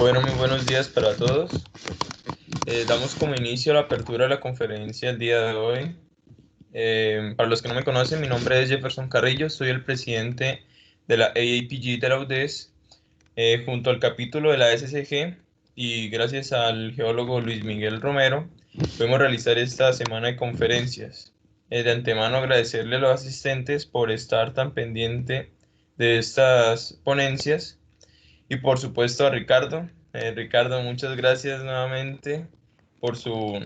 Bueno, muy buenos días para todos. Damos como inicio a la apertura de la conferencia el día de hoy. Para los que no me conocen, mi nombre es Jefferson Carrillo, soy el presidente de la AAPG de la UDES, junto al capítulo de la SCG, y gracias al geólogo Luis Miguel Romero, podemos realizar esta semana de conferencias. De antemano agradecerle a los asistentes por estar tan pendiente de estas ponencias. Y por supuesto a Ricardo. Ricardo, muchas gracias nuevamente por su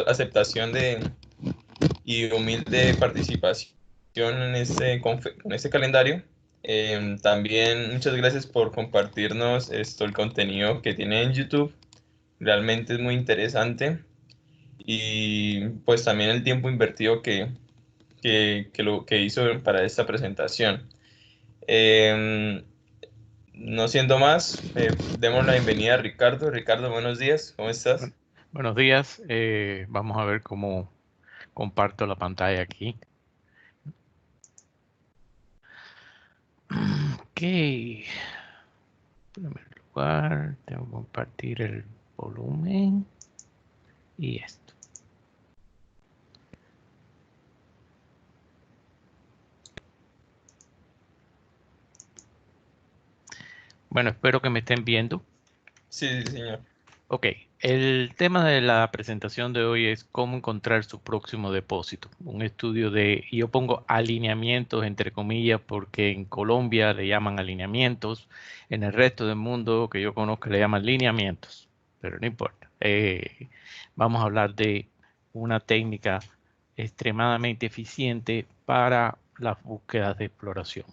aceptación y humilde participación en en este calendario. También muchas gracias por compartirnos el contenido que tiene en YouTube. Realmente es muy interesante. Y pues también el tiempo invertido que hizo para esta presentación. Em, no siendo más, demos la bienvenida a Ricardo. Ricardo, buenos días, ¿cómo estás? Buenos días, vamos a ver cómo comparto la pantalla aquí. Ok, en primer lugar tengo que compartir el volumen y esto. Bueno, espero que me estén viendo. Sí, sí, señor. Ok, el tema de la presentación de hoy es cómo encontrar su próximo depósito. Un estudio y yo pongo alineamientos entre comillas porque en Colombia le llaman alineamientos, en el resto del mundo que yo conozco le llaman lineamientos, pero no importa. Vamos a hablar de una técnica extremadamente eficiente para las búsquedas de exploración.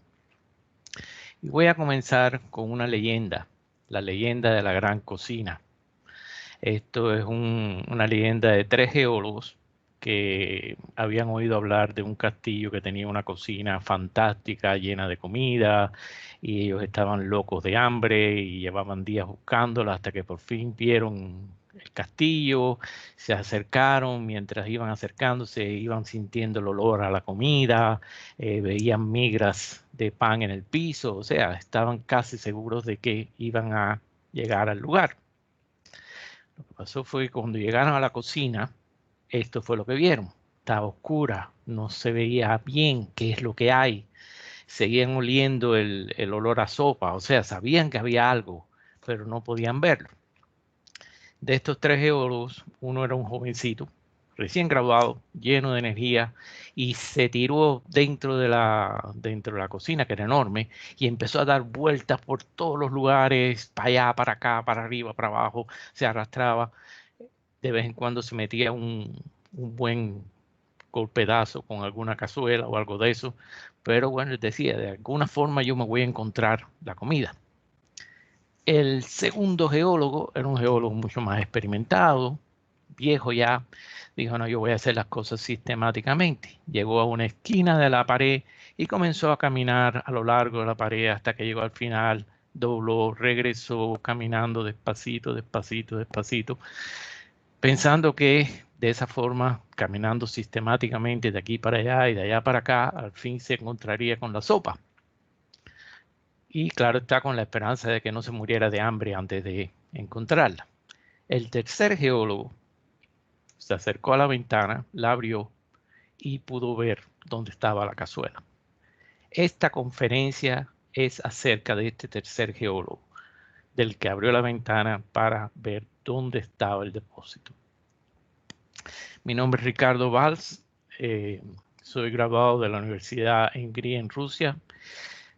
Y voy a comenzar con una leyenda, la leyenda de la Gran Cocina. Esto es una leyenda de tres geólogos que habían oído hablar de un castillo que tenía una cocina fantástica, llena de comida, y ellos estaban locos de hambre y llevaban días buscándola hasta que por fin vieron el castillo, se acercaron, mientras iban acercándose, iban sintiendo el olor a la comida, veían migras de pan en el piso, o sea, estaban casi seguros de que iban a llegar al lugar. Lo que pasó fue que cuando llegaron a la cocina, esto fue lo que vieron. Estaba oscura, no se veía bien qué es lo que hay. Seguían oliendo el olor a sopa, o sea, sabían que había algo, pero no podían verlo. De estos tres geólogos, uno era un jovencito, recién graduado, lleno de energía, y se tiró dentro de la cocina, que era enorme, y empezó a dar vueltas por todos los lugares, para allá, para acá, para arriba, para abajo, se arrastraba. De vez en cuando se metía un buen golpedazo con alguna cazuela o algo de eso, pero bueno, les decía, de alguna forma yo me voy a encontrar la comida. El segundo geólogo era un geólogo mucho más experimentado, viejo ya, dijo, no, yo voy a hacer las cosas sistemáticamente. Llegó a una esquina de la pared y comenzó a caminar a lo largo de la pared hasta que llegó al final, dobló, regresó caminando despacito, despacito, despacito, pensando que de esa forma, caminando sistemáticamente de aquí para allá y de allá para acá, al fin se encontraría con la sopa. Y claro está, con la esperanza de que no se muriera de hambre antes de encontrarla. El tercer geólogo se acercó a la ventana, la abrió y pudo ver dónde estaba la cazuela. Esta conferencia es acerca de este tercer geólogo, del que abrió la ventana para ver dónde estaba el depósito. Mi nombre es Ricardo Valls, soy graduado de la Universidad Engri en Rusia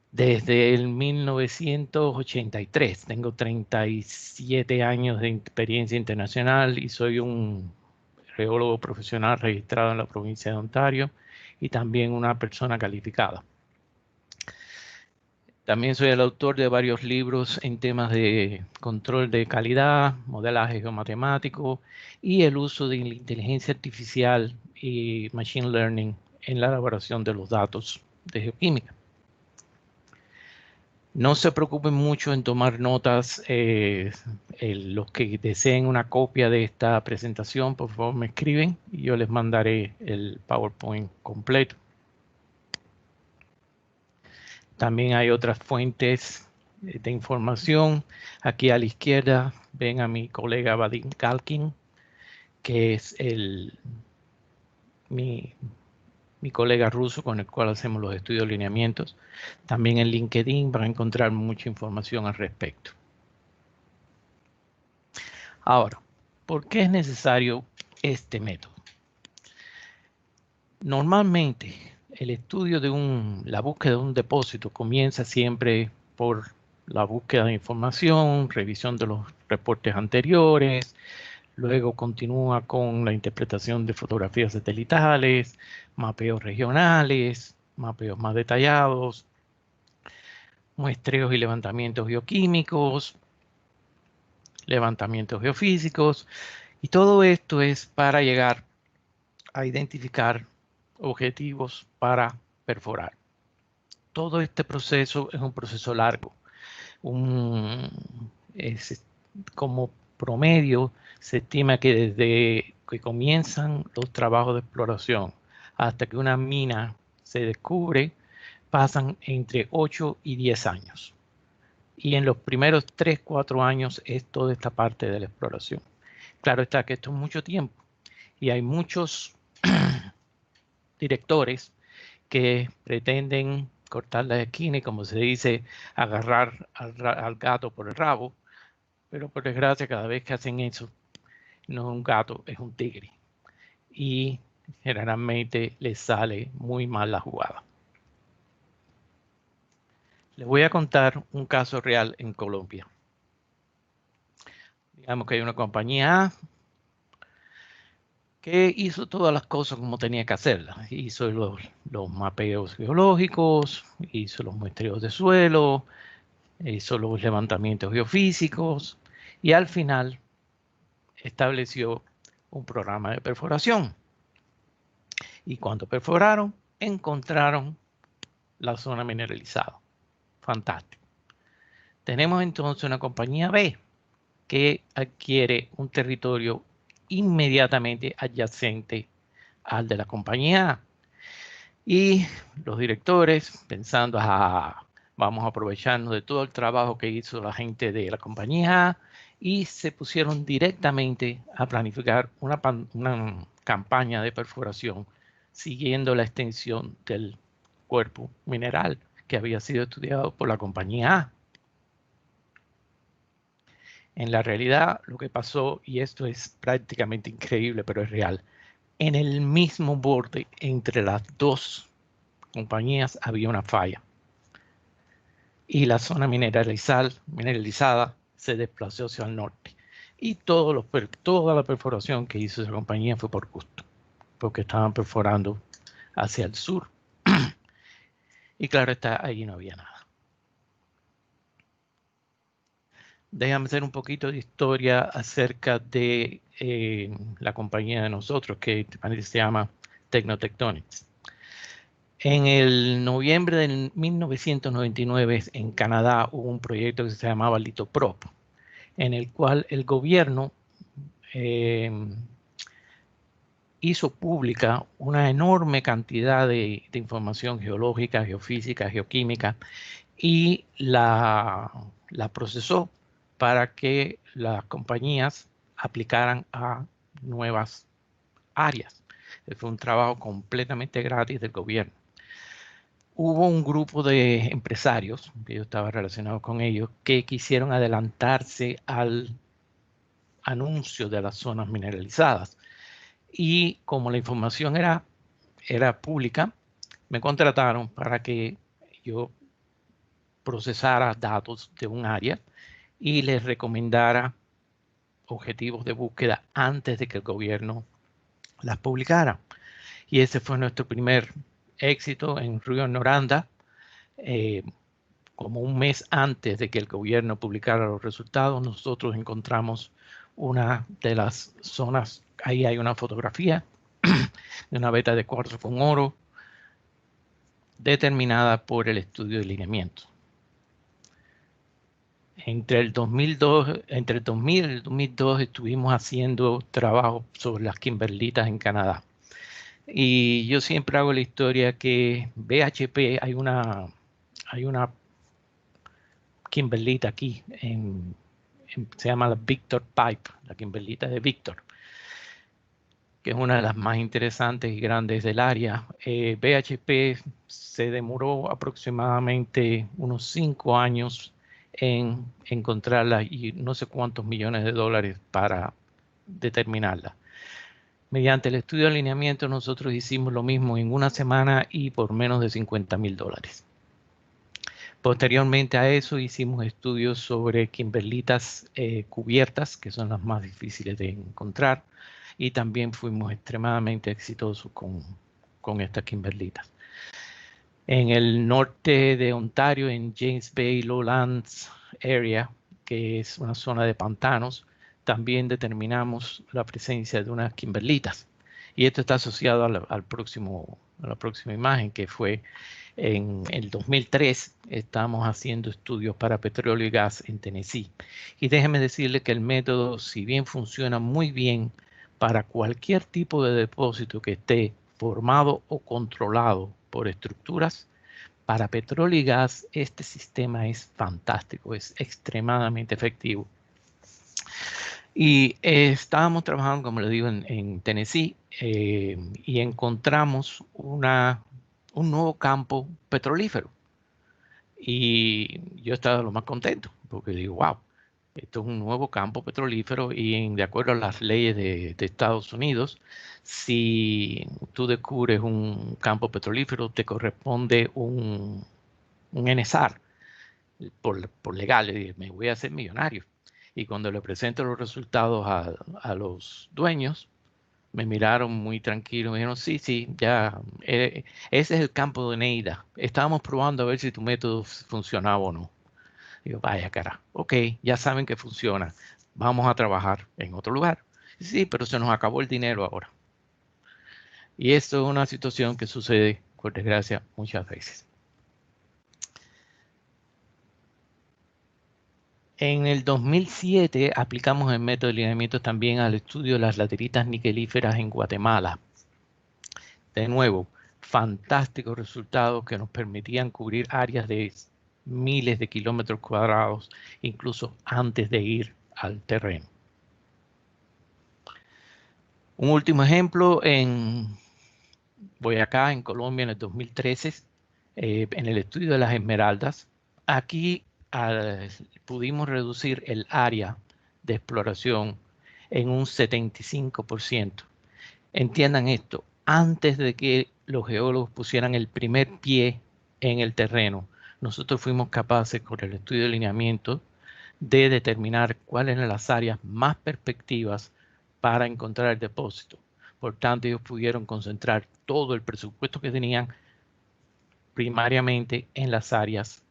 desde el 1983. Tengo 37 años de experiencia internacional y soy un geólogo profesional registrado en la provincia de Ontario y también una persona calificada. También soy el autor de varios libros en temas de control de calidad, modelaje geomatemático y el uso de la inteligencia artificial y machine learning en la elaboración de los datos de geoquímica. No se preocupen mucho en tomar notas. Los que deseen una copia de esta presentación, por favor me escriben y yo les mandaré el PowerPoint completo. También hay otras fuentes de información. Aquí a la izquierda ven a mi colega Vadim Galkin, que es mi colega ruso con el cual hacemos los estudios de lineamientos. También en LinkedIn van a encontrar mucha información al respecto. Ahora, ¿por qué es necesario este método? Normalmente, el estudio de la búsqueda de un depósito comienza siempre por la búsqueda de información, revisión de los reportes anteriores, luego continúa con la interpretación de fotografías satelitales, mapeos regionales, mapeos más detallados, muestreos y levantamientos bioquímicos, levantamientos geofísicos, y todo esto es para llegar a identificar objetivos para perforar. Todo este proceso es un proceso largo. Como promedio, se estima que desde que comienzan los trabajos de exploración hasta que una mina se descubre, pasan entre 8 y 10 años. Y en los primeros 3, 4 años es toda esta parte de la exploración. Claro está que esto es mucho tiempo y hay muchos directores que pretenden cortar la esquina y, como se dice, agarrar al gato por el rabo, pero por desgracia cada vez que hacen eso, no es un gato, es un tigre. Y generalmente les sale muy mal la jugada. Les voy a contar un caso real en Colombia. Digamos que hay una compañía A que hizo todas las cosas como tenía que hacerlas. Hizo los mapeos geológicos, hizo los muestreos de suelo, hizo los levantamientos geofísicos y al final estableció un programa de perforación. Y cuando perforaron, encontraron la zona mineralizada. Fantástico. Tenemos entonces una compañía B que adquiere un territorio inmediatamente adyacente al de la compañía A. Y los directores, pensando, vamos a aprovecharnos de todo el trabajo que hizo la gente de la compañía A, y se pusieron directamente a planificar una campaña de perforación siguiendo la extensión del cuerpo mineral que había sido estudiado por la compañía A. En la realidad, lo que pasó, y esto es prácticamente increíble, pero es real, en el mismo borde entre las dos compañías había una falla. Y la zona mineralizada se desplazó hacia el norte. Y toda la perforación que hizo esa compañía fue por gusto, porque estaban perforando hacia el sur. Y claro está, allí no había nada. Déjame hacer un poquito de historia acerca de la compañía de nosotros, que se llama Technotectonics. En el noviembre de 1999 en Canadá hubo un proyecto que se llamaba Litoprop, en el cual el gobierno hizo pública una enorme cantidad de información geológica, geofísica, geoquímica, y la procesó para que las compañías aplicaran a nuevas áreas. Fue un trabajo completamente gratis del gobierno. Hubo un grupo de empresarios, que yo estaba relacionado con ellos, que quisieron adelantarse al anuncio de las zonas mineralizadas. Y como la información era pública, me contrataron para que yo procesara datos de un área y les recomendara objetivos de búsqueda antes de que el gobierno las publicara. Y ese fue nuestro primer éxito en Río Noranda. Como un mes antes de que el gobierno publicara los resultados, nosotros encontramos una de las zonas. Ahí hay una fotografía de una veta de cuarzo con oro determinada por el estudio de lineamiento. Entre el 2000 y el 2002 estuvimos haciendo trabajo sobre las kimberlitas en Canadá. Y yo siempre hago la historia que BHP, hay una kimberlita aquí, se llama la Victor Pipe, la kimberlita de Victor, que es una de las más interesantes y grandes del área. BHP se demoró aproximadamente unos 5 años en encontrarla y no sé cuántos millones de dólares para determinarla. Mediante el estudio de alineamiento nosotros hicimos lo mismo en una semana y por menos de $50,000. Posteriormente a eso hicimos estudios sobre kimberlitas cubiertas, que son las más difíciles de encontrar, y también fuimos extremadamente exitosos con estas kimberlitas. En el norte de Ontario, en James Bay Lowlands Area, que es una zona de pantanos, también determinamos la presencia de unas kimberlitas. Y esto está asociado a la próxima imagen, que fue en el 2003. Estamos haciendo estudios para petróleo y gas en Tennessee. Y déjeme decirle que el método, si bien funciona muy bien para cualquier tipo de depósito que esté formado o controlado por estructuras, para petróleo y gas este sistema es fantástico, es extremadamente efectivo. Y estábamos trabajando, como le digo, en Tennessee y encontramos un nuevo campo petrolífero. Y yo estaba lo más contento porque digo, wow, esto es un nuevo campo petrolífero y de acuerdo a las leyes de Estados Unidos, si tú descubres un campo petrolífero, te corresponde un NSR por legal. Le dije, me voy a hacer millonario. Y cuando le presento los resultados a los dueños, me miraron muy tranquilos, me dijeron, sí, ya, ese es el campo de Neida. Estábamos probando a ver si tu método funcionaba o no. Digo, vaya cara, ok, ya saben que funciona, vamos a trabajar en otro lugar. Sí, pero se nos acabó el dinero ahora. Y esto es una situación que sucede, por desgracia, muchas veces. En el 2007 aplicamos el método de alineamiento también al estudio de las lateritas niquelíferas en Guatemala. De nuevo, fantásticos resultados que nos permitían cubrir áreas de miles de kilómetros cuadrados, incluso antes de ir al terreno. Un último ejemplo en Boyacá, en Colombia, en el 2013, en el estudio de las esmeraldas. Aquí pudimos reducir el área de exploración en un 75%. Entiendan esto, antes de que los geólogos pusieran el primer pie en el terreno, nosotros fuimos capaces con el estudio de alineamiento de determinar cuáles eran las áreas más perspectivas para encontrar el depósito. Por tanto, ellos pudieron concentrar todo el presupuesto que tenían primariamente en las áreas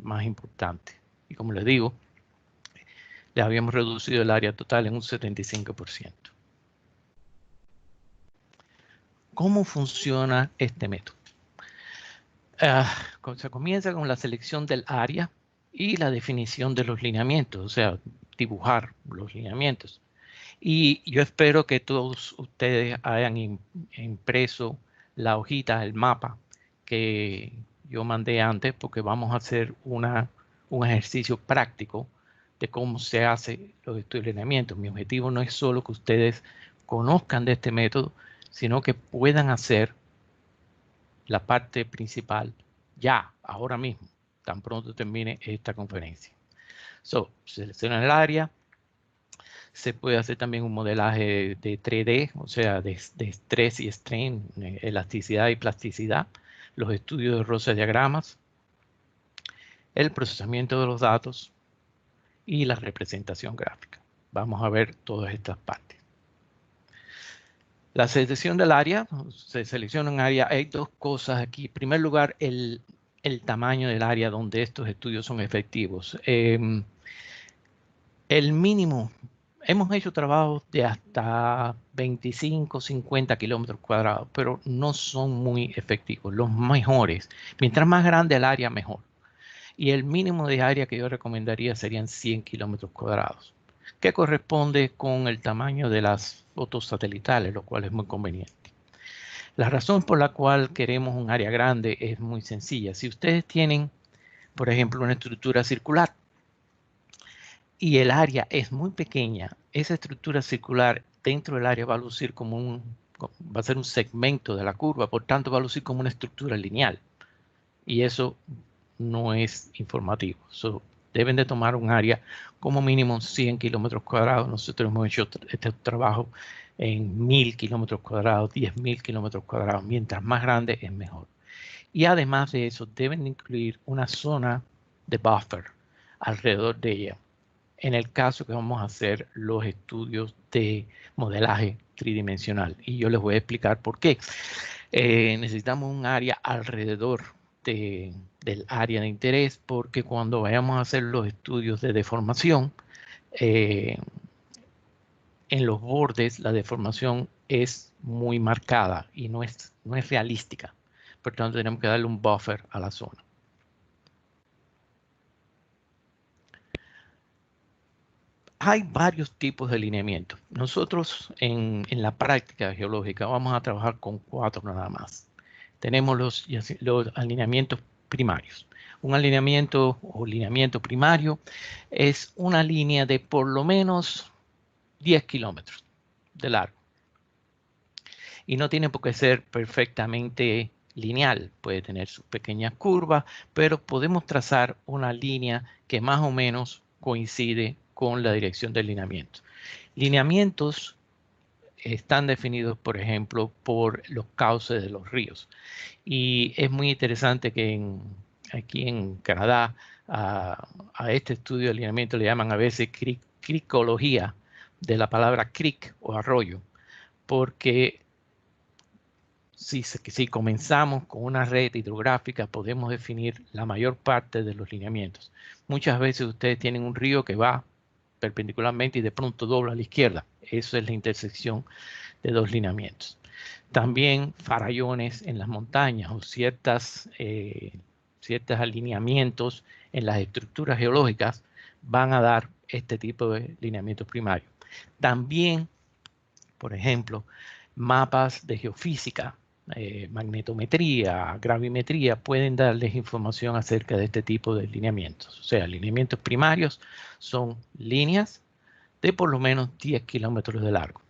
más importantes. Y como les digo, le habíamos reducido el área total en un 75%. ¿Cómo funciona este método? Se comienza con la selección del área y la definición de los lineamientos, o sea, dibujar los lineamientos. Y yo espero que todos ustedes hayan impreso la hojita, el mapa que yo mandé antes, porque vamos a hacer un ejercicio práctico de cómo se hace los estudios de lineamientos. Mi objetivo no es solo que ustedes conozcan de este método, sino que puedan hacer la parte principal ya, ahora mismo, tan pronto termine esta conferencia. Seleccionan el área. Se puede hacer también un modelaje de 3D, o sea, de estrés y strain, elasticidad y plasticidad, los estudios de roces diagramas, el procesamiento de los datos y la representación gráfica. Vamos a ver todas estas partes. La selección del área, se selecciona un área, hay dos cosas aquí. En primer lugar, el tamaño del área donde estos estudios son efectivos. El mínimo, hemos hecho trabajos de hasta 25, 50 kilómetros cuadrados, pero no son muy efectivos, los mejores. Mientras más grande el área, mejor. Y el mínimo de área que yo recomendaría serían 100 kilómetros cuadrados, que corresponde con el tamaño de las fotos satelitales, lo cual es muy conveniente. La razón por la cual queremos un área grande es muy sencilla. Si ustedes tienen, por ejemplo, una estructura circular, y el área es muy pequeña, esa estructura circular dentro del área va a lucir va a ser un segmento de la curva, por tanto va a lucir como una estructura lineal. Y eso no es informativo. Deben de tomar un área como mínimo 100 kilómetros cuadrados. Nosotros hemos hecho este trabajo en 1000 kilómetros cuadrados, 10.000 kilómetros cuadrados. Mientras más grande es mejor. Y además de eso, deben incluir una zona de buffer alrededor de ella. En el caso que vamos a hacer los estudios de modelaje tridimensional. Y yo les voy a explicar por qué. Necesitamos un área alrededor del área de interés, porque cuando vayamos a hacer los estudios de deformación, en los bordes la deformación es muy marcada y no es realística. Por tanto, tenemos que darle un buffer a la zona. Hay varios tipos de alineamientos. Nosotros en la práctica geológica vamos a trabajar con 4 nada más. Tenemos los alineamientos primarios. Un alineamiento o lineamiento primario es una línea de por lo menos 10 kilómetros de largo. Y no tiene por qué ser perfectamente lineal. Puede tener sus pequeñas curvas, pero podemos trazar una línea que más o menos coincide con la dirección del lineamiento. Lineamientos están definidos, por ejemplo, por los cauces de los ríos. Y es muy interesante que aquí en Canadá a este estudio de alineamiento le llaman a veces cricología, de la palabra creek o arroyo, porque si comenzamos con una red hidrográfica podemos definir la mayor parte de los lineamientos. Muchas veces ustedes tienen un río que va perpendicularmente y de pronto dobla a la izquierda. Eso es la intersección de dos lineamientos. También farallones en las montañas o ciertos alineamientos en las estructuras geológicas van a dar este tipo de lineamientos primarios. También, por ejemplo, mapas de geofísica, magnetometría, gravimetría, pueden darles información acerca de este tipo de lineamientos. O sea, lineamientos primarios son líneas de por lo menos 10 kilómetros de largo.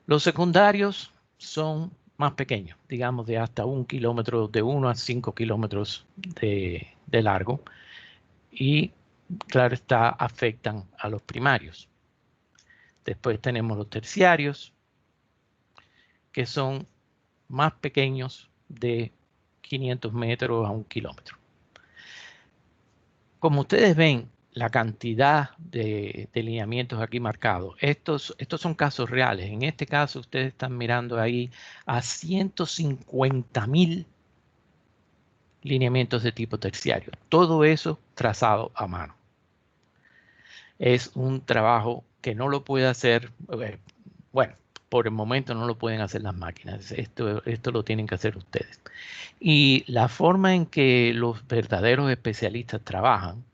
Los secundarios son más pequeños, digamos de hasta 1 kilómetro, de 1 a 5 kilómetros de largo. Y claro está, afectan a los primarios. Después tenemos los terciarios, que son más pequeños, de 500 metros a 1 kilómetro. Como ustedes ven, la cantidad de lineamientos aquí marcados, estos son casos reales. En este caso, ustedes están mirando ahí a 150.000 lineamientos de tipo terciario. Todo eso trazado a mano. Es un trabajo que no lo puede hacer, bueno, por el momento no lo pueden hacer las máquinas. Esto lo tienen que hacer ustedes. Y la forma en que los verdaderos especialistas trabajan,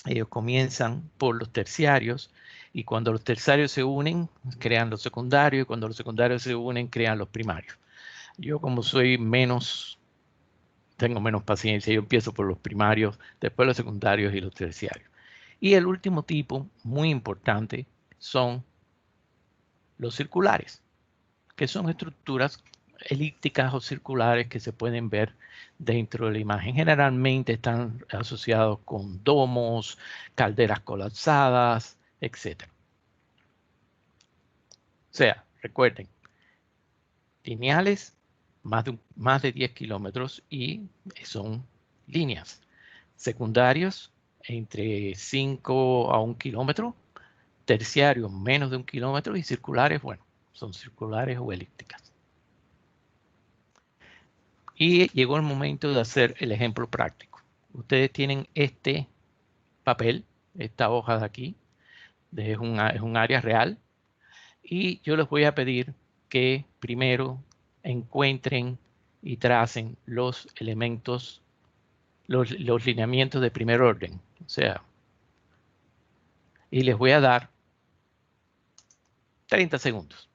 ellos comienzan por los terciarios y cuando los terciarios se unen, crean los secundarios y cuando los secundarios se unen, crean los primarios. Yo como tengo menos paciencia, yo empiezo por los primarios, después los secundarios y los terciarios. Y el último tipo, muy importante, son los circulares, que son estructuras elípticas o circulares que se pueden ver dentro de la imagen. Generalmente están asociados con domos, calderas colapsadas, etc. O sea, recuerden, lineales más de 10 kilómetros y son líneas. Secundarios entre 5 a 1 kilómetro, terciarios menos de 1 kilómetro y circulares, bueno, son circulares o elípticas. Y llegó el momento de hacer el ejemplo práctico. Ustedes tienen este papel, esta hoja de aquí, es un área real, y yo les voy a pedir que primero encuentren y tracen los elementos, los lineamientos de primer orden. O sea, y les voy a dar 30 segundos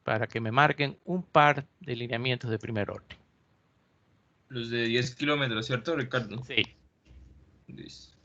para que me marquen un par de lineamientos de primer orden. Los de 10 kilómetros, ¿cierto, Ricardo? Sí. Listo.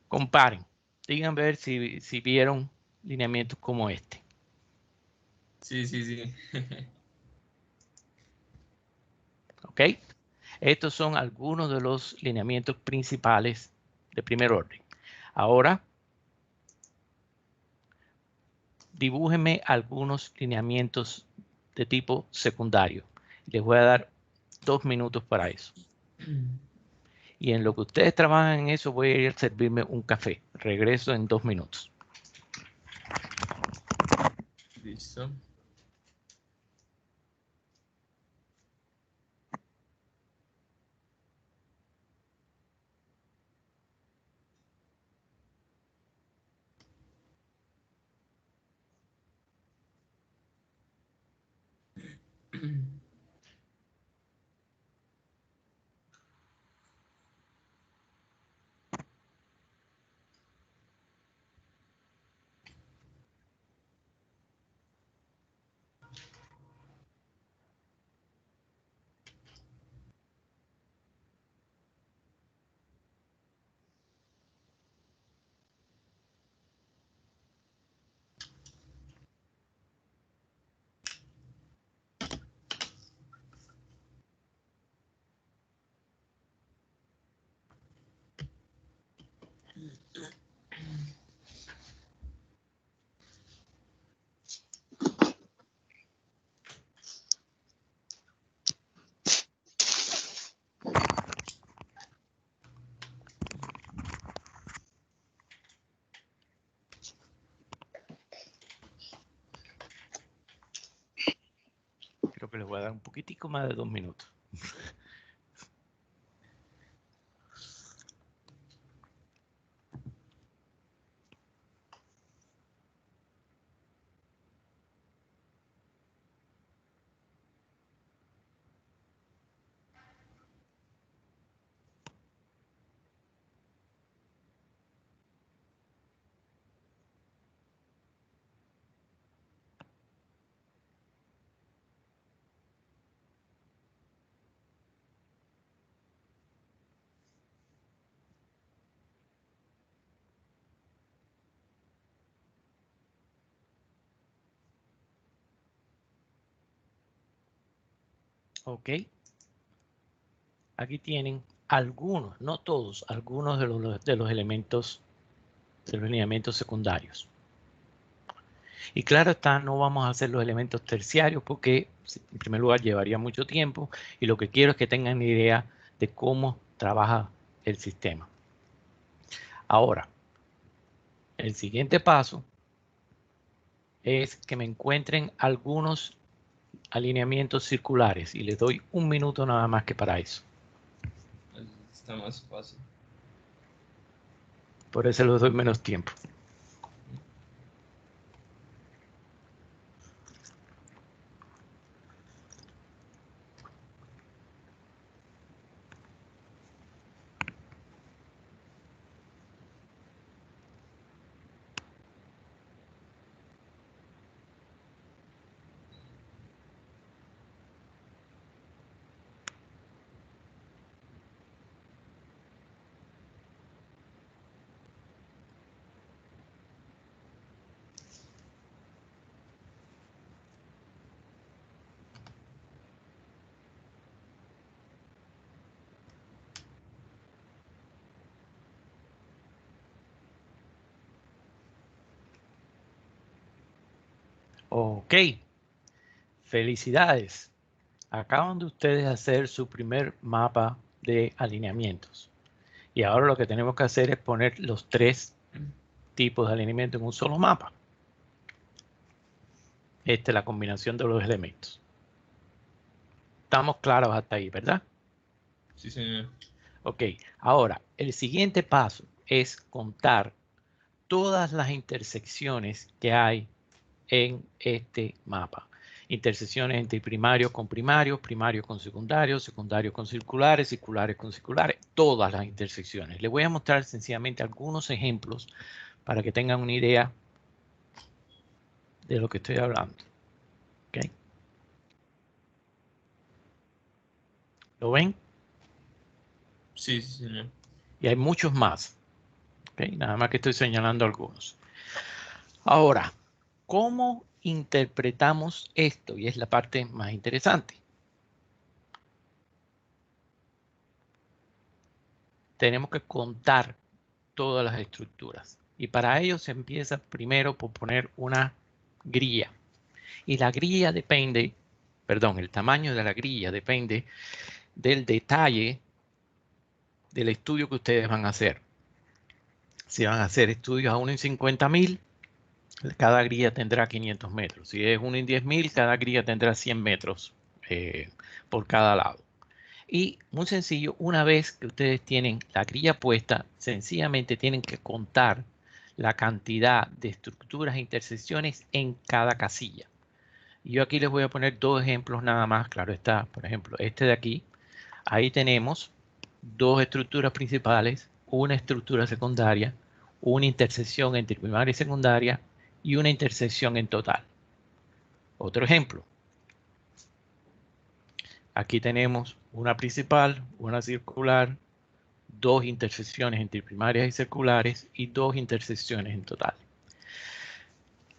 Comparen. Digan ver si vieron lineamientos como este. Sí, sí, sí. ¿Ok? Estos son algunos de los lineamientos principales de primer orden. Ahora, dibújenme algunos lineamientos de tipo secundario. Les voy a dar 2 minutos para eso. Y en lo que ustedes trabajan en eso, voy a ir a servirme un café. Regreso en 2 minutos. Listo. Creo que les voy a dar un poquitico más de 2 minutos. ¿Ok? Aquí tienen algunos, no todos, algunos de los elementos, de los lineamientos secundarios. Y claro está, no vamos a hacer los elementos terciarios porque en primer lugar llevaría mucho tiempo y lo que quiero es que tengan una idea de cómo trabaja el sistema. Ahora, el siguiente paso es que me encuentren algunos alineamientos circulares y les doy 1 minuto nada más que para eso. Está más fácil. Por eso les doy menos tiempo. Ok, felicidades. Acaban de ustedes hacer su primer mapa de alineamientos. Y ahora lo que tenemos que hacer es poner los 3 tipos de alineamiento en un solo mapa. Esta es la combinación de los elementos. Estamos claros hasta ahí, ¿verdad? Sí, señor. Ok, ahora el siguiente paso es contar todas las intersecciones que hay en este mapa. Intersecciones entre primarios con primarios, primarios con secundarios, secundarios con circulares, circulares con circulares, todas las intersecciones. Les voy a mostrar sencillamente algunos ejemplos para que tengan una idea de lo que estoy hablando. ¿Okay? ¿Lo ven? Sí, sí, señor. Y hay muchos más. ¿Okay? Nada más que estoy señalando algunos. Ahora, ¿cómo interpretamos esto? Y es la parte más interesante. Tenemos que contar todas las estructuras. Y para ello se empieza primero por poner una grilla. Y la grilla depende, perdón, el tamaño de la grilla depende del detalle del estudio que ustedes van a hacer. Si van a hacer estudios a 1 en 50.000, cada grilla tendrá 500 metros. Si es 1 en 10.000, cada grilla tendrá 100 metros por cada lado. Y muy sencillo, una vez que ustedes tienen la grilla puesta, sencillamente tienen que contar la cantidad de estructuras e intersecciones en cada casilla. Y yo aquí les voy a poner dos ejemplos nada más. Claro está, por ejemplo, este de aquí. Ahí tenemos dos estructuras principales, una estructura secundaria, una intersección entre primaria y secundaria y una intersección en total. Otro ejemplo. Aquí tenemos una principal, una circular, dos intersecciones entre primarias y seculares y dos intersecciones en total.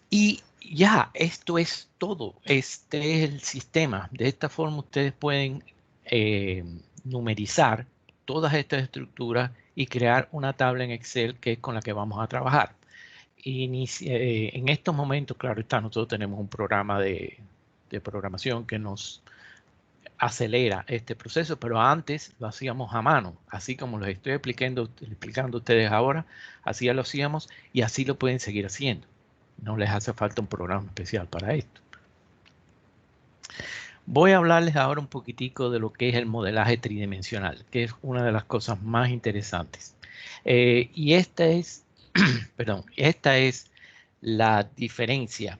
Y ya, esto es todo. Este es el sistema. De esta forma ustedes pueden numerizar todas estas estructuras y crear una tabla en Excel que es con la que vamos a trabajar. En estos momentos, claro está, nosotros tenemos un programa de programación que nos acelera este proceso, pero antes lo hacíamos a mano, así como lo estoy explicando a ustedes ahora, así ya lo hacíamos y así lo pueden seguir haciendo. No les hace falta un programa especial para esto. Voy a hablarles ahora un poquitico de lo que es el modelaje tridimensional, que es una de las cosas más interesantes. Y esta es, perdón, esta es la diferencia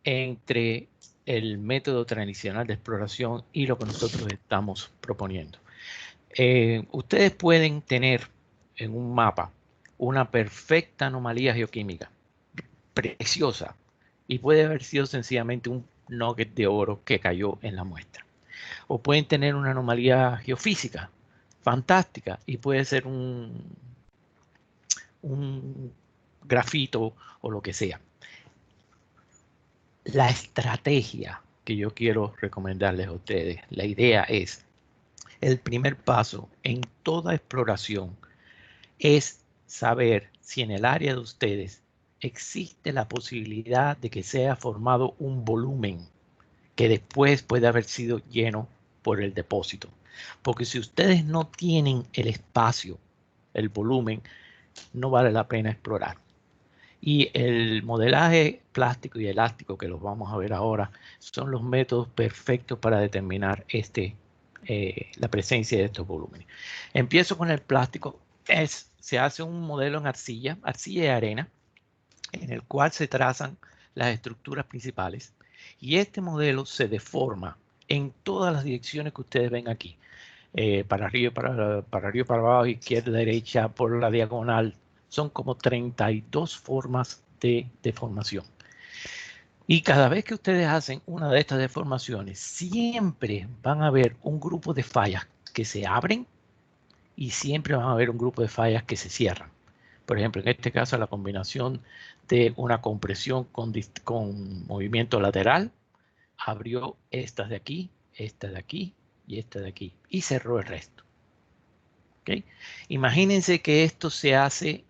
entre el método tradicional de exploración y lo que nosotros estamos proponiendo. Ustedes pueden tener en un mapa una perfecta anomalía geoquímica, preciosa, y puede haber sido sencillamente un nugget de oro que cayó en la muestra. O pueden tener una anomalía geofísica fantástica y puede ser un grafito o lo que sea. La estrategia que yo quiero recomendarles a ustedes, la idea es, el primer paso en toda exploración es saber si en el área de ustedes existe la posibilidad de que sea formado un volumen que después puede haber sido lleno por el depósito. Porque si ustedes no tienen el espacio, el volumen, no vale la pena explorar. Y el modelaje plástico y elástico, que los vamos a ver ahora, son los métodos perfectos para determinar la presencia de estos volúmenes. Empiezo con el plástico. Se hace un modelo en arcilla y arena, en el cual se trazan las estructuras principales. Y este modelo se deforma en todas las direcciones que ustedes ven aquí. Para arriba, para arriba, para abajo, izquierda, derecha, por la diagonal. Son como 32 formas de deformación. Y cada vez que ustedes hacen una de estas deformaciones, siempre van a ver un grupo de fallas que se abren y siempre van a haber un grupo de fallas que se cierran. Por ejemplo, en este caso, la combinación de una compresión con movimiento lateral abrió estas de aquí y esta de aquí y cerró el resto. ¿Okay? Imagínense que esto se hace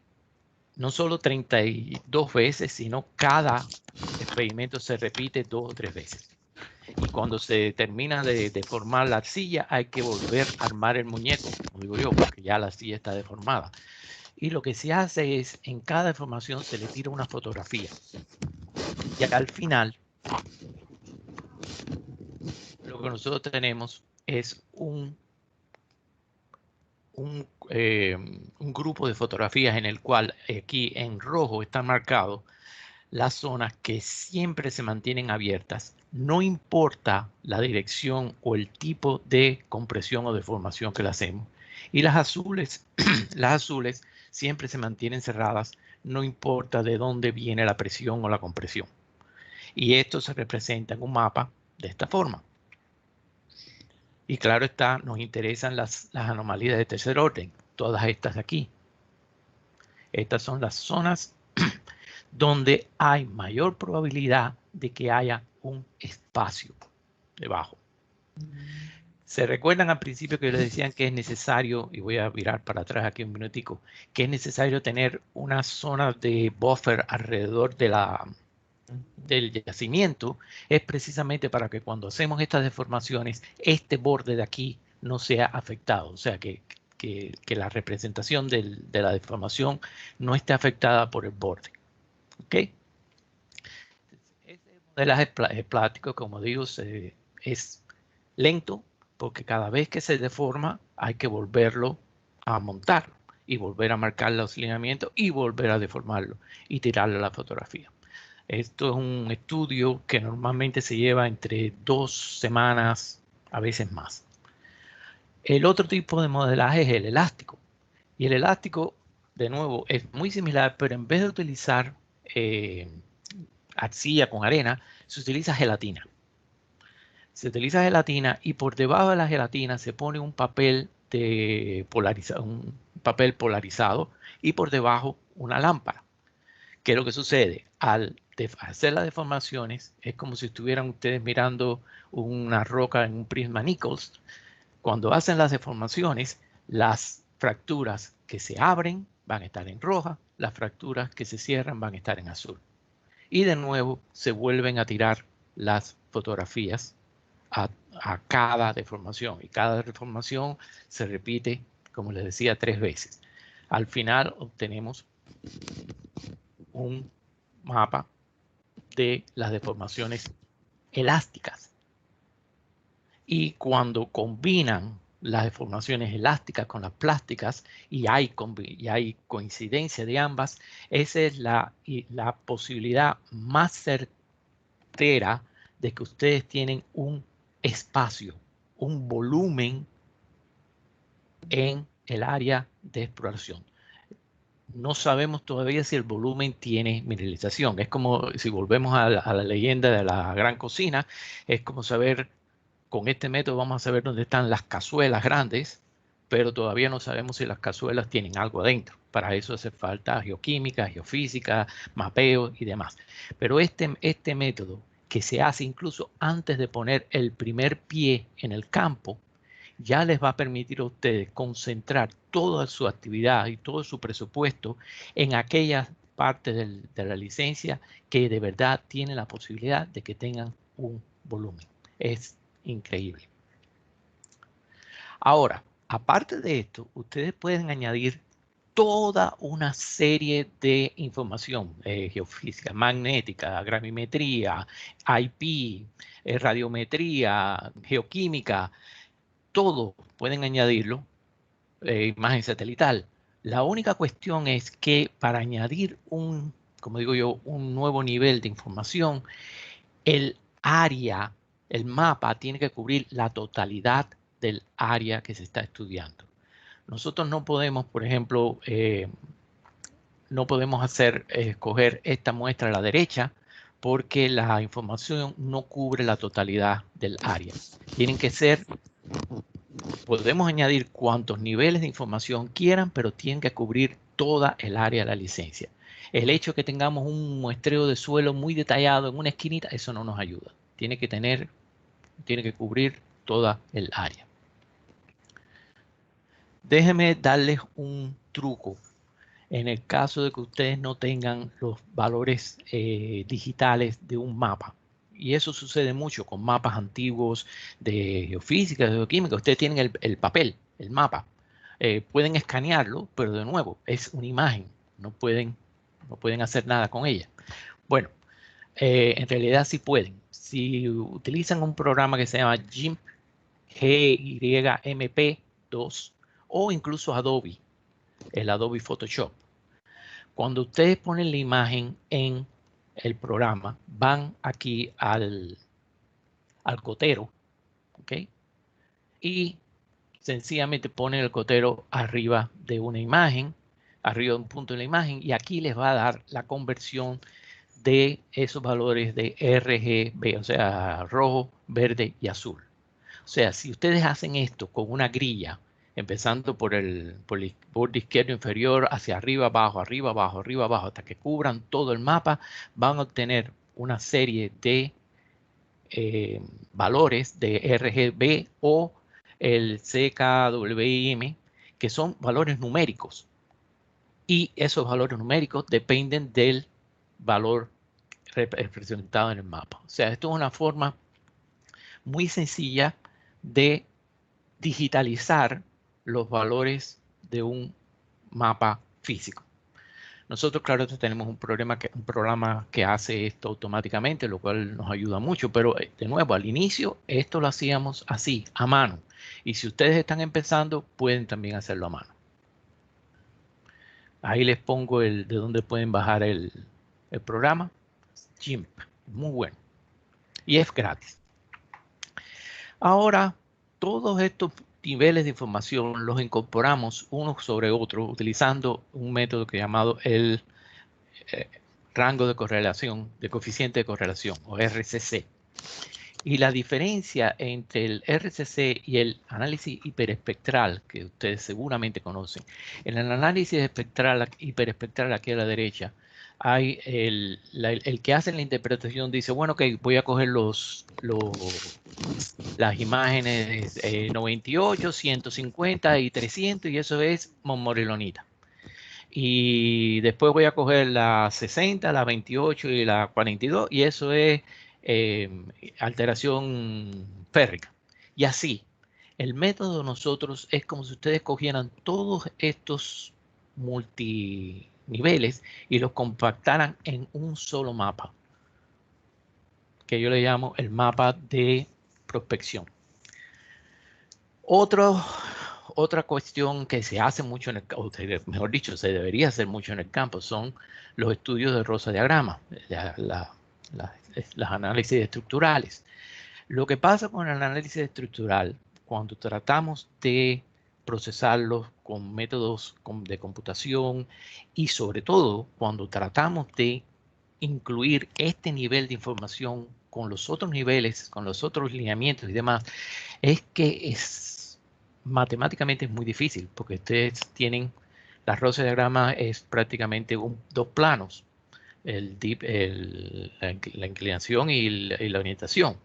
no solo 32 veces, sino cada experimento se repite 2 o 3 veces. Y cuando se termina de formar la arcilla, hay que volver a armar el muñeco, como digo yo, porque ya la arcilla está deformada. Y lo que se hace es, en cada deformación se le tira una fotografía. Y al final, lo que nosotros tenemos es un grupo de fotografías en el cual aquí en rojo están marcados las zonas que siempre se mantienen abiertas, no importa la dirección o el tipo de compresión o deformación que le hacemos. Y las azules, las azules siempre se mantienen cerradas, no importa de dónde viene la presión o la compresión. Y esto se representa en un mapa de esta forma. Y claro está, nos interesan las anomalías de tercer orden, todas estas de aquí. Estas son las zonas donde hay mayor probabilidad de que haya un espacio debajo. ¿Se recuerdan al principio que les decían que es necesario, y voy a virar para atrás aquí un minutico, que es necesario tener una zona de buffer alrededor del yacimiento? Es precisamente para que cuando hacemos estas deformaciones, este borde de aquí no sea afectado, o sea, que la representación de la deformación no esté afectada por el borde. ¿Ok? Este modelaje plástico, como digo, es lento porque cada vez que se deforma hay que volverlo a montar y volver a marcar los lineamientos y volver a deformarlo y tirarle la fotografía. Esto es un estudio que normalmente se lleva entre 2 semanas, a veces más. El otro tipo de modelaje es el elástico. Y el elástico, de nuevo, es muy similar, pero en vez de utilizar arcilla con arena, se utiliza gelatina. Se utiliza gelatina y por debajo de la gelatina se pone un papel polarizado y por debajo una lámpara. ¿Qué es lo que sucede? Al hacer las deformaciones, es como si estuvieran ustedes mirando una roca en un prisma Nichols. Cuando hacen las deformaciones, las fracturas que se abren van a estar en roja, las fracturas que se cierran van a estar en azul. Y de nuevo se vuelven a tirar las fotografías a cada deformación. Y cada deformación se repite, como les decía, 3 veces. Al final obtenemos un mapa de las deformaciones elásticas. Y cuando combinan las deformaciones elásticas con las plásticas y hay coincidencia de ambas, esa es la posibilidad más certera de que ustedes tienen un espacio, un volumen en el área de exploración. No sabemos todavía si el volumen tiene mineralización. Es como si volvemos a la leyenda de la gran cocina, es como saber, con este método vamos a saber dónde están las cazuelas grandes, pero todavía no sabemos si las cazuelas tienen algo adentro. Para eso hace falta geoquímica, geofísica, mapeo y demás. Pero este método, que se hace incluso antes de poner el primer pie en el campo, ya les va a permitir a ustedes concentrar toda su actividad y todo su presupuesto en aquellas partes de la licencia que de verdad tienen la posibilidad de que tengan un volumen. Es increíble. Ahora, aparte de esto, ustedes pueden añadir toda una serie de información, geofísica, magnética, gravimetría, IP, radiometría, geoquímica, todo pueden añadirlo, imagen satelital. La única cuestión es que para añadir como digo yo, un nuevo nivel de información, el área, el mapa tiene que cubrir la totalidad del área que se está estudiando. Nosotros no podemos, por ejemplo, no podemos escoger esta muestra a la derecha porque la información no cubre la totalidad del área. Tienen que ser, podemos añadir cuantos niveles de información quieran, pero tienen que cubrir toda el área de la licencia. El hecho de que tengamos un muestreo de suelo muy detallado en una esquinita, eso no nos ayuda. Tiene que cubrir toda el área. Déjenme darles un truco. En el caso de que ustedes no tengan los valores digitales de un mapa. Y eso sucede mucho con mapas antiguos de geofísica, de geoquímica. Ustedes tienen el papel, el mapa. Pueden escanearlo, pero de nuevo, es una imagen. No pueden hacer nada con ella. Bueno, en realidad sí pueden. Si utilizan un programa que se llama GIMP, GYMP2, o incluso Adobe, el Adobe Photoshop. Cuando ustedes ponen la imagen en el programa, van aquí al cotero, ¿ok? Y sencillamente ponen el cotero arriba de una imagen, arriba de un punto de la imagen, y aquí les va a dar la conversión de esos valores de RGB, o sea, rojo, verde y azul. O sea, si ustedes hacen esto con una grilla empezando por el borde izquierdo inferior, hacia arriba, abajo, arriba, abajo, arriba, abajo, hasta que cubran todo el mapa, van a obtener una serie de valores de RGB o el CKWM, que son valores numéricos. Y esos valores numéricos dependen del valor representado en el mapa. O sea, esto es una forma muy sencilla de digitalizar los valores de un mapa físico. Nosotros, claro, tenemos un programa que hace esto automáticamente, lo cual nos ayuda mucho, pero de nuevo, al inicio, esto lo hacíamos así, a mano. Y si ustedes están empezando, pueden también hacerlo a mano. Ahí les pongo de dónde pueden bajar el programa. GIMP, muy bueno. Y es gratis. Ahora, todos estos niveles de información los incorporamos uno sobre otro utilizando un método que llamado el rango de correlación, de coeficiente de correlación, o RCC. Y la diferencia entre el RCC y el análisis hiperespectral, que ustedes seguramente conocen, en el análisis hiperespectral aquí a la derecha, hay el que hace la interpretación dice, bueno, ok, voy a coger las imágenes 98, 150 y 300 y eso es morelonita. Y después voy a coger la 60, la 28 y la 42 y eso es alteración férrica. Y así, el método de nosotros es como si ustedes cogieran todos estos multiniveles y los compactaran en un solo mapa, que yo le llamo el mapa de prospección. Otra cuestión que se hace mucho en el campo, mejor dicho, se debería hacer mucho en el campo, son los estudios de rosa diagrama, los análisis estructurales. Lo que pasa con el análisis estructural, cuando tratamos de procesarlos con métodos de computación y sobre todo cuando tratamos de incluir este nivel de información con los otros niveles, con los otros lineamientos y demás, es que matemáticamente es muy difícil porque ustedes tienen, la rosa diagrama es prácticamente dos planos, la inclinación y la orientación.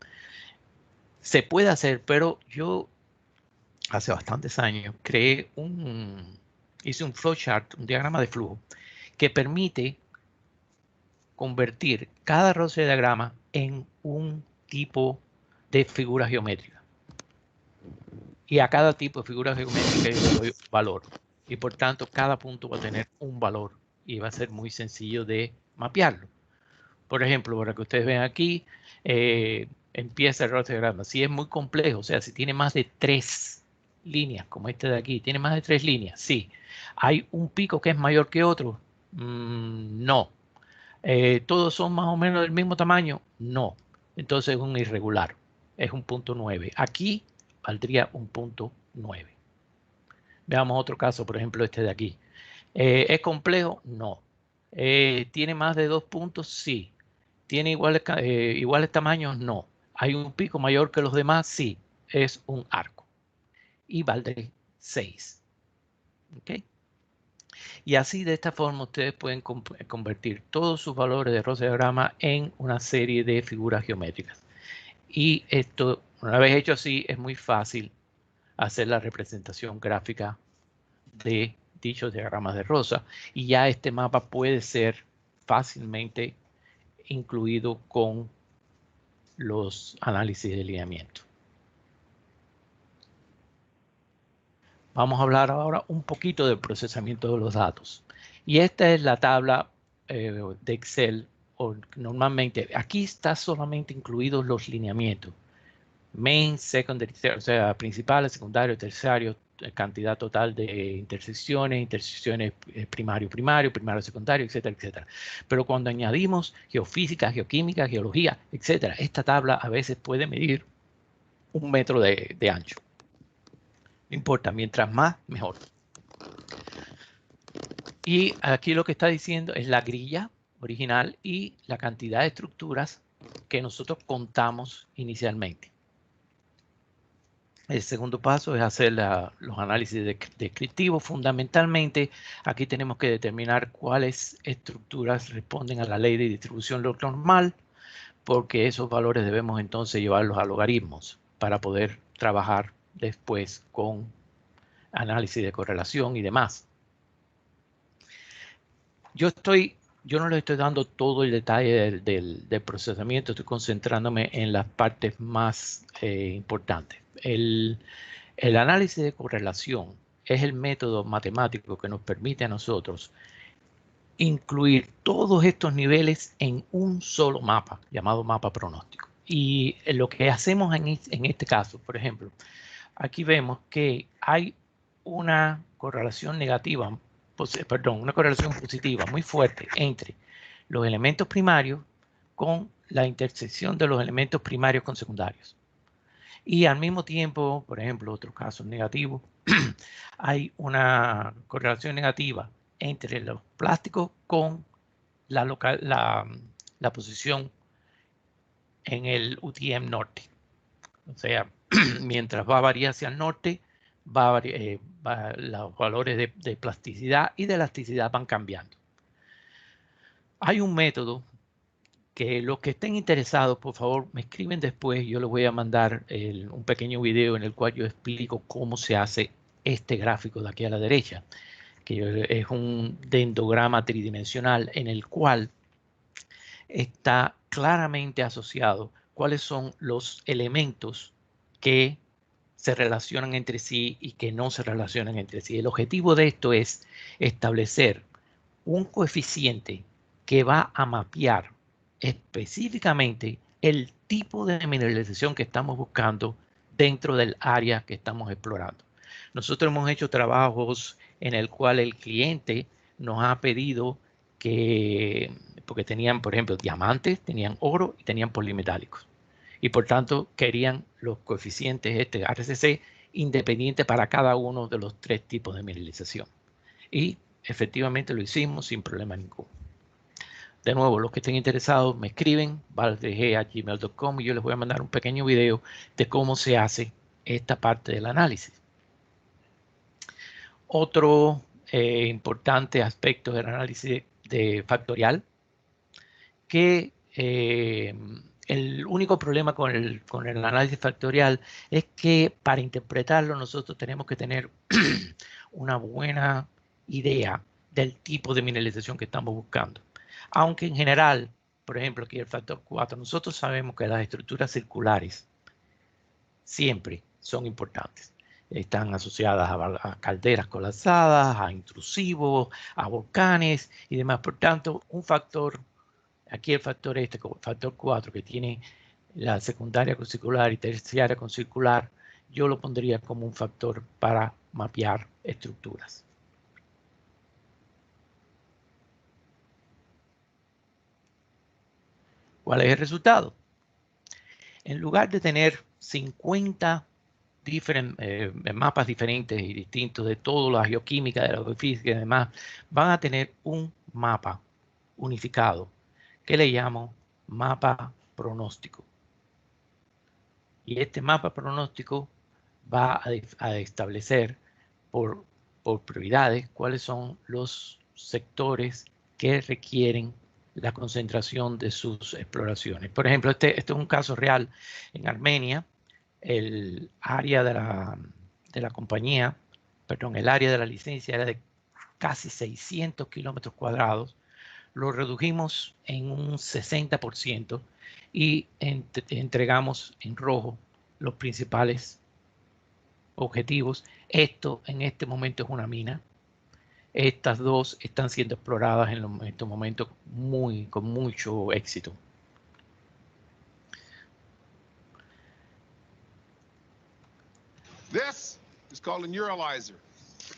Se puede hacer, pero yo hace bastantes años hice un flowchart, un diagrama de flujo, que permite convertir cada rosa diagrama en un tipo de figura geométrica. Y a cada tipo de figura geométrica yo le doy valor. Y por tanto, cada punto va a tener un valor y va a ser muy sencillo de mapearlo. Por ejemplo, para que ustedes vean aquí, empieza el rosa diagrama. Si es muy complejo, o sea, si tiene más de 3 líneas, como este de aquí, tiene más de 3 líneas, sí. ¿Hay un pico que es mayor que otro? No. ¿Todos son más o menos del mismo tamaño? No. Entonces es un irregular. Es un punto 9. Aquí valdría un punto 9. Veamos otro caso, por ejemplo, este de aquí. ¿Es complejo? No. ¿Tiene más de 2 puntos? Sí. ¿Tiene iguales tamaños? No. ¿Hay un pico mayor que los demás? Sí. Es un arco. Y valdría 6. ¿Ok? Y así, de esta forma, ustedes pueden convertir todos sus valores de rosa diagrama en una serie de figuras geométricas. Y esto, una vez hecho así, es muy fácil hacer la representación gráfica de dichos diagramas de rosa. Y ya este mapa puede ser fácilmente incluido con los análisis de lineamiento. Vamos a hablar ahora un poquito del procesamiento de los datos. Y esta es la tabla de Excel. Normalmente, aquí está solamente incluidos los lineamientos. Main, secondary, o sea, principales, secundarios, terciarios, cantidad total de intersecciones primario, primario, secundario, etcétera, etcétera. Pero cuando añadimos geofísica, geoquímica, geología, etcétera, esta tabla a veces puede medir 1 metro de ancho. No importa, mientras más, mejor. Y aquí lo que está diciendo es la grilla original y la cantidad de estructuras que nosotros contamos inicialmente. El segundo paso es hacer los análisis descriptivos. Fundamentalmente, aquí tenemos que determinar cuáles estructuras responden a la ley de distribución log normal, porque esos valores debemos entonces llevarlos a logaritmos para poder trabajar después con análisis de correlación y demás. Yo no le estoy dando todo el detalle del procesamiento, estoy concentrándome en las partes más importantes. El análisis de correlación es el método matemático que nos permite a nosotros incluir todos estos niveles en un solo mapa, llamado mapa pronóstico. Y lo que hacemos en este caso, por ejemplo, aquí vemos que hay una correlación negativa, perdón, una correlación positiva muy fuerte entre los elementos primarios con la intersección de los elementos primarios con secundarios. Y al mismo tiempo, por ejemplo, otro caso negativo, hay una correlación negativa entre los plásticos con la posición en el UTM norte. O sea, mientras va a variar hacia el norte, los valores de plasticidad y de elasticidad van cambiando. Hay un método que los que estén interesados, por favor, me escriben después. Yo les voy a mandar un pequeño video en el cual yo explico cómo se hace este gráfico de aquí a la derecha, que es un dendrograma tridimensional en el cual está claramente asociado cuáles son los elementos que se relacionan entre sí y que no se relacionan entre sí. El objetivo de esto es establecer un coeficiente que va a mapear específicamente el tipo de mineralización que estamos buscando dentro del área que estamos explorando. Nosotros hemos hecho trabajos en el cual el cliente nos ha pedido que, porque tenían, por ejemplo, diamantes, tenían oro y tenían polimetálicos. Y por tanto querían los coeficientes RCC independientes para cada uno de los tres tipos de mineralización. Y efectivamente lo hicimos sin problema ninguno. De nuevo, los que estén interesados me escriben, valdeg@gmail.com, y yo les voy a mandar un pequeño video de cómo se hace esta parte del análisis. Otro importante aspecto del análisis de factorial, que el único problema con el análisis factorial es que para interpretarlo nosotros tenemos que tener una buena idea del tipo de mineralización que estamos buscando. Aunque en general, por ejemplo, aquí el factor 4, nosotros sabemos que las estructuras circulares siempre son importantes. Están asociadas a calderas colapsadas, a intrusivos, a volcanes y demás. Por tanto, un factor, aquí el factor factor 4, que tiene la secundaria con circular y terciaria con circular, yo lo pondría como un factor para mapear estructuras. ¿Cuál es el resultado? En lugar de tener 50 mapas diferentes y distintos de toda la geoquímica, de la geofísica y demás, van a tener un mapa unificado que le llamo mapa pronóstico. Y este mapa pronóstico va a establecer por prioridades cuáles son los sectores que requieren la concentración de sus exploraciones. Por ejemplo, este es un caso real en Armenia. El área de la compañía, perdón, el área de la licencia era de casi 600 kilómetros cuadrados. Lo redujimos en un 60% y entregamos en rojo los principales objetivos. Esto en este momento es una mina. Estas dos están siendo exploradas en estos momentos con mucho éxito. This is called a neuralizer.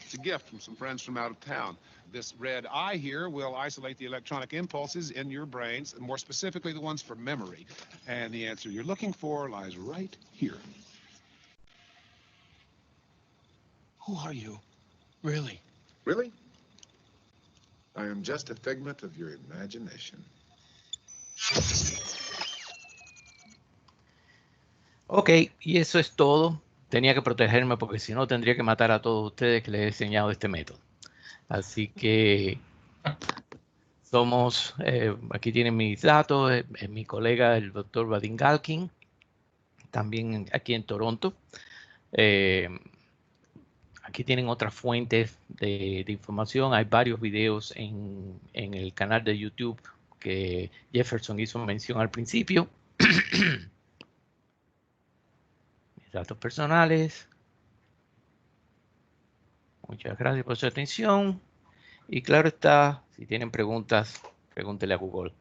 It's a gift from some friends from out of town. This red eye here will isolate the electronic impulses in your brains, more specifically the ones for memory. And the answer you're looking for lies right here. Who are you? Really? Really? I am just a figment of your imagination. Ok, y eso es todo. tenía que protegerme porque si no tendría que matar a todos ustedes que les he enseñado este método. Así que somos, aquí tienen mis datos, mi colega el doctor Vadim Galkin, también aquí en Toronto. Aquí tienen otras fuentes de información. Hay varios videos en el canal de YouTube que Jefferson hizo mención al principio. Mis datos personales. Muchas gracias por su atención. Y claro está, si tienen preguntas, pregúntele a Google.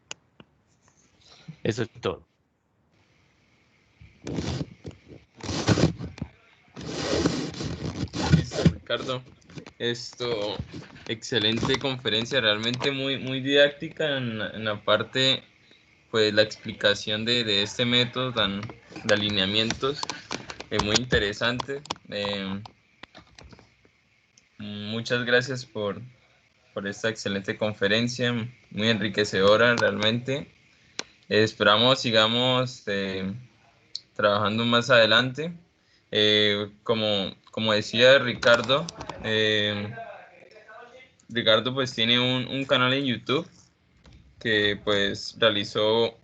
Eso es todo. Listo, Ricardo. Excelente conferencia, realmente muy didáctica en la parte, pues la explicación de este método de alineamientos, muy interesante. Muchas gracias por esta excelente conferencia, muy enriquecedora realmente. Esperamos sigamos trabajando más adelante. Como decía Ricardo, Ricardo pues tiene un canal en YouTube que pues realizó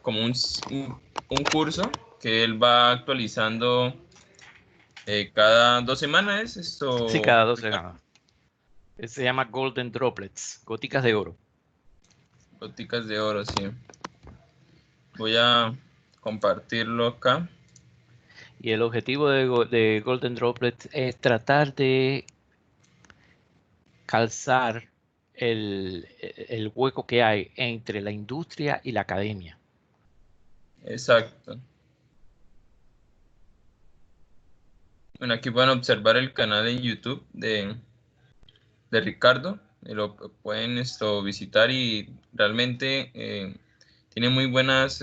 como un curso que él va actualizando cada 2 semanas. Sí, cada 2 semanas. Se llama Golden Droplets, goticas de oro. Goticas de oro, sí. Voy a compartirlo acá. Y el objetivo de Golden Droplets es tratar de calzar el hueco que hay entre la industria y la academia. Exacto. Bueno, aquí pueden observar el canal en YouTube de Ricardo. Lo pueden visitar y realmente tiene muy buenas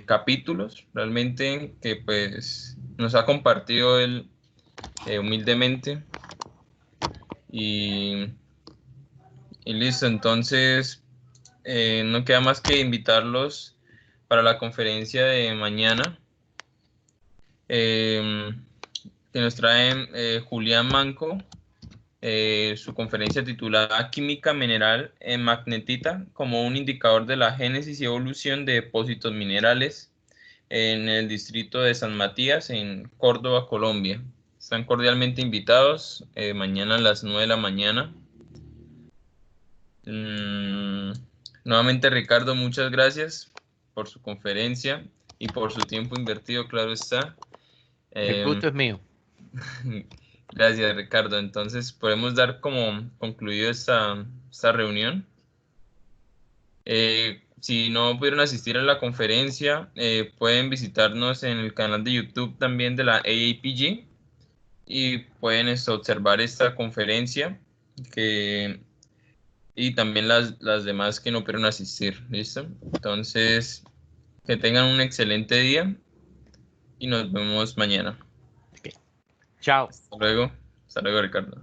capítulos, realmente que pues nos ha compartido él humildemente. Y listo, entonces no queda más que invitarlos para la conferencia de mañana, que nos trae Julián Manco, su conferencia titulada Química Mineral en Magnetita como un indicador de la génesis y evolución de depósitos minerales en el distrito de San Matías, en Córdoba, Colombia. Están cordialmente invitados mañana a las 9 de la mañana. Nuevamente, Ricardo, muchas gracias por su conferencia y por su tiempo invertido, claro está. El gusto es mío. Gracias, Ricardo. Entonces, podemos dar como concluido esta reunión. Si no pudieron asistir a la conferencia, pueden visitarnos en el canal de YouTube también de la AAPG y pueden observar esta conferencia y también las demás que no pudieron asistir. ¿Listo? Entonces, que tengan un excelente día y nos vemos mañana. Okay. Chao. Hasta luego. Hasta luego, Ricardo.